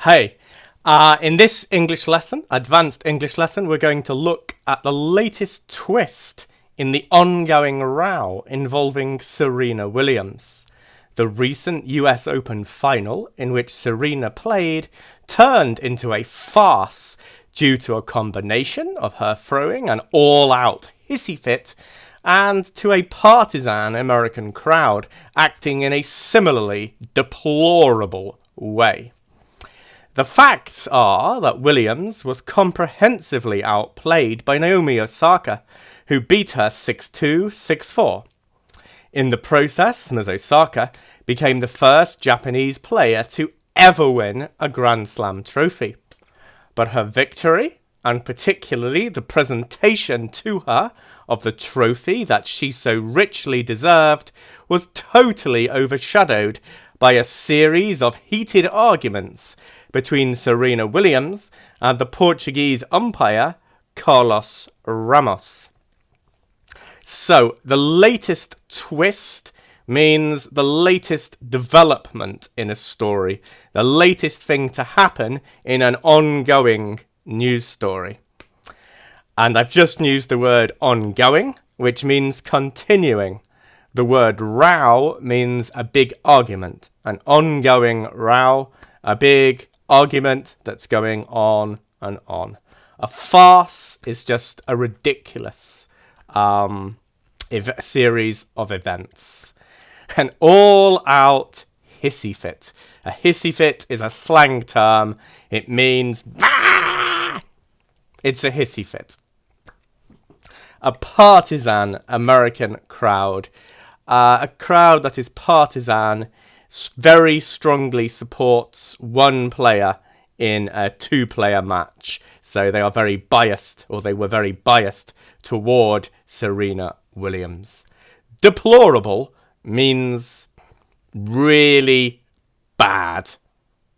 Hey, in this English lesson, advanced English lesson, we're going to look at the latest twist in the ongoing row involving Serena Williams. The recent US Open final, in which Serena played, turned into a farce due to a combination of her throwing an all-out hissy fit and to a partisan American crowd acting in a similarly deplorable way. The facts are that Williams was comprehensively outplayed by Naomi Osaka, who beat her 6-2, 6-4. In the process, Ms. Osaka became the first Japanese player to ever win a Grand Slam trophy. But her victory, and particularly the presentation to her of the trophy that she so richly deserved, was totally overshadowed by a series of heated arguments between Serena Williams and the Portuguese umpire Carlos Ramos. So, the latest twist means the latest development in a story, the latest thing to happen in an ongoing news story. And I've just used the word ongoing, which means continuing. The word row means a big argument, an ongoing row, a big argument that's going on and on. A farce is just a ridiculous series of events. An all-out hissy fit. A hissy fit is a slang term. It means bah! It's a hissy fit. A partisan American crowd. A crowd that is partisan very strongly supports one player in a two-player match. So they are very biased, or they were very biased toward Serena Williams. Deplorable means really bad,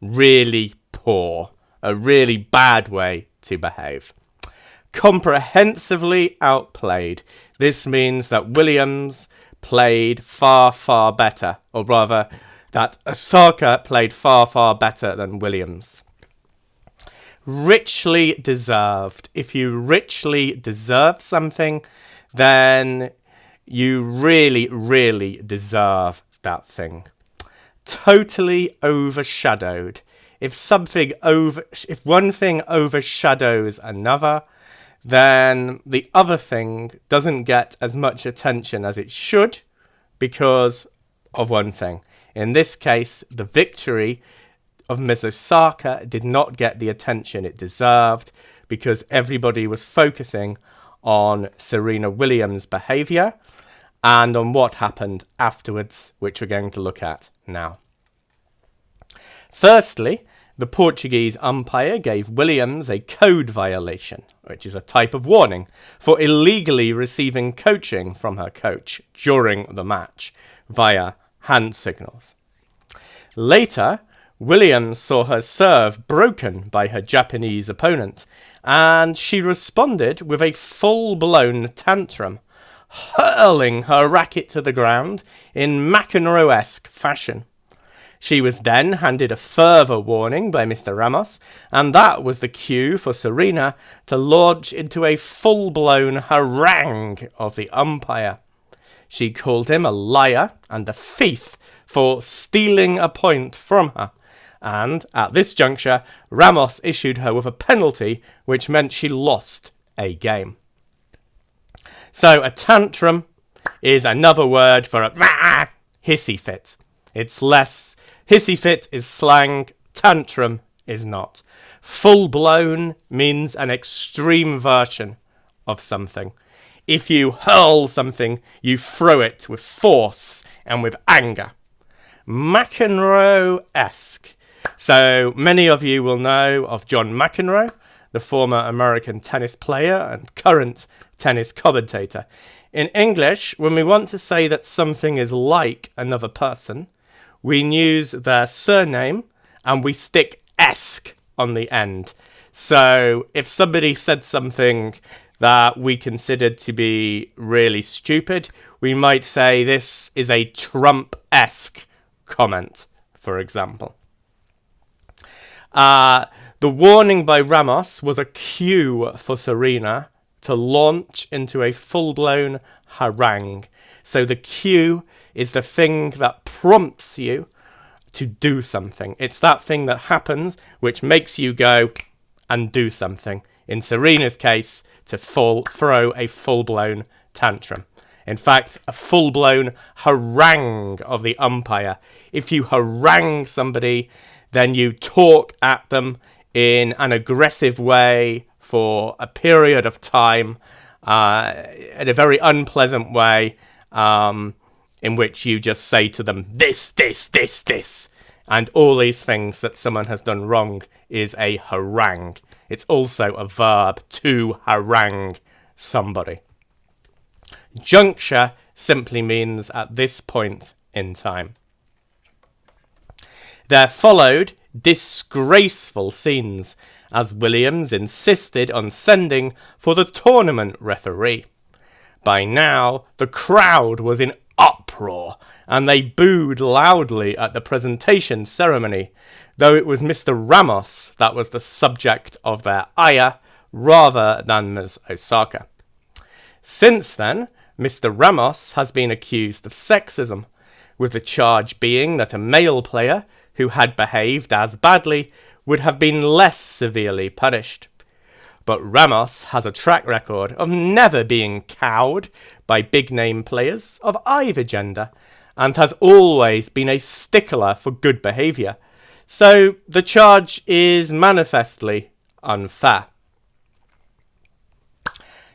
really poor, a really bad way to behave. Comprehensively outplayed. This means that Williams played far, far better, or rather, that Osaka played far, far better than Williams. Richly deserved. If you richly deserve something, then you really, really deserve that thing. Totally overshadowed. If one thing overshadows another, then the other thing doesn't get as much attention as it should because of one thing. In this case, the victory of Ms. Osaka did not get the attention it deserved because everybody was focusing on Serena Williams' behaviour and on what happened afterwards, which we're going to look at now. Firstly, the Portuguese umpire gave Williams a code violation, which is a type of warning, for illegally receiving coaching from her coach during the match via hand signals. Later, Williams saw her serve broken by her Japanese opponent, and she responded with a full-blown tantrum, hurling her racket to the ground in McEnroe-esque fashion. She was then handed a further warning by Mr. Ramos, and that was the cue for Serena to launch into a full-blown harangue of the umpire. She called him a liar and a thief for stealing a point from her, and at this juncture, Ramos issued her with a penalty, which meant she lost a game. So a tantrum is another word for a hissy fit. It's less. Hissy fit is slang, tantrum is not. Full-blown means an extreme version of something. If you hurl something, you throw it with force and with anger. McEnroe-esque. So many of you will know of John McEnroe, the former American tennis player and current tennis commentator. In English, when we want to say that something is like another person, we use their surname and we stick esque on the end. So if somebody said something that we considered to be really stupid, we might say this is a Trump-esque comment, for example. The warning by Ramos was a cue for Serena to launch into a full-blown harangue. So the cue is the thing that prompts you to do something. It's that thing that happens which makes you go and do something. In Serena's case, to throw a full-blown tantrum. In fact, a full-blown harangue of the umpire. If you harangue somebody, then you talk at them in an aggressive way for a period of time, in a very unpleasant way, in which you just say to them, this, and all these things that someone has done wrong is a harangue. It's also a verb, to harangue somebody. Juncture simply means at this point in time. There followed disgraceful scenes as Williams insisted on sending for the tournament referee. By now, the crowd was in uproar and they booed loudly at the presentation ceremony, though it was Mr. Ramos that was the subject of their ire rather than Ms. Osaka. Since then, Mr. Ramos has been accused of sexism, with the charge being that a male player who had behaved as badly would have been less severely punished. But Ramos has a track record of never being cowed by big-name players of either gender, and has always been a stickler for good behaviour, so the charge is manifestly unfair.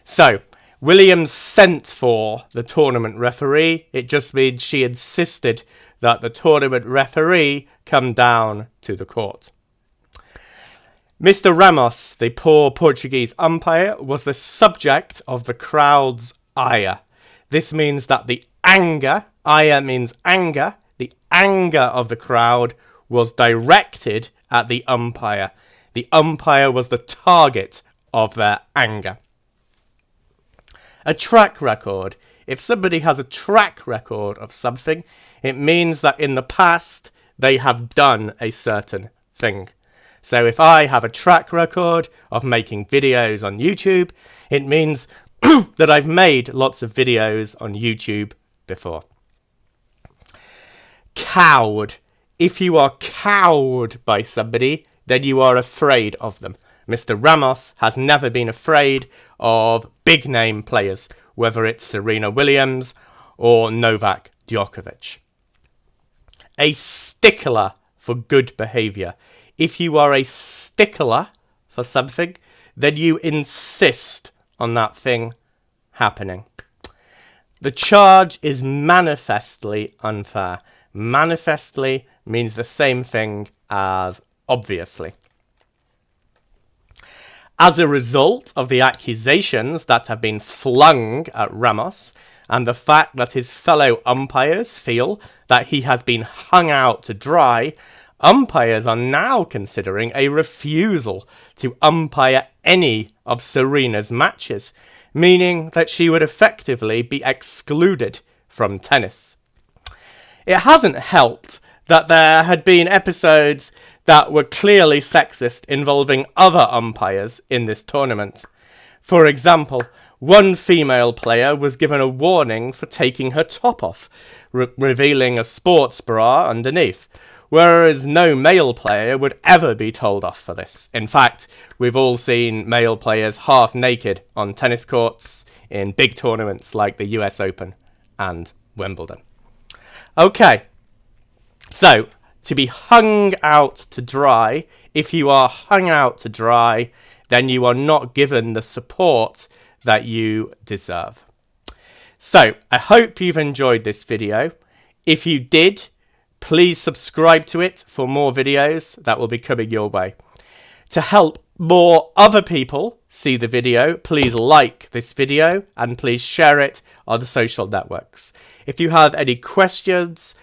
So, Williams sent for the tournament referee. It just means she insisted that the tournament referee come down to the court. Mr. Ramos, the poor Portuguese umpire, was the subject of the crowd's ire. This means that the anger, ire means anger, the anger of the crowd was directed at the umpire. The umpire was the target of their anger. A track record. If somebody has a track record of something, it means that in the past they have done a certain thing. So if I have a track record of making videos on YouTube, it means that I've made lots of videos on YouTube before. Cowed. If you are cowed by somebody, then you are afraid of them. Mr. Ramos has never been afraid of big-name players, whether it's Serena Williams or Novak Djokovic. A stickler for good behaviour. If you are a stickler for something, then you insist on that thing happening. The charge is manifestly unfair. Manifestly means the same thing as obviously. As a result of the accusations that have been flung at Ramos, and the fact that his fellow umpires feel that he has been hung out to dry, umpires are now considering a refusal to umpire any of Serena's matches, meaning that she would effectively be excluded from tennis. It hasn't helped that there had been episodes that were clearly sexist involving other umpires in this tournament. For example, one female player was given a warning for taking her top off, revealing a sports bra underneath, whereas no male player would ever be told off for this. In fact, we've all seen male players half naked on tennis courts in big tournaments like the US Open and Wimbledon. Okay, so to be hung out to dry, if you are hung out to dry, then you are not given the support that you deserve. So, I hope you've enjoyed this video. If you did, please subscribe to it for more videos that will be coming your way. To help more other people see the video, please like this video and please share it on the social networks. If you have any questions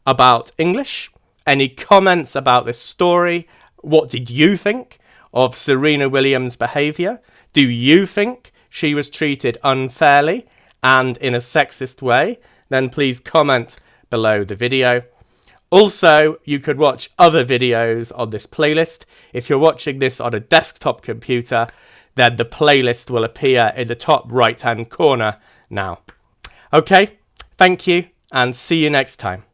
about English, any comments about this story, what did you think of Serena Williams' behaviour? Do you think she was treated unfairly and in a sexist way? Then please comment below the video. Also, you could watch other videos on this playlist. If you're watching this on a desktop computer, then the playlist will appear in the top right-hand corner now. Okay, thank you, and see you next time.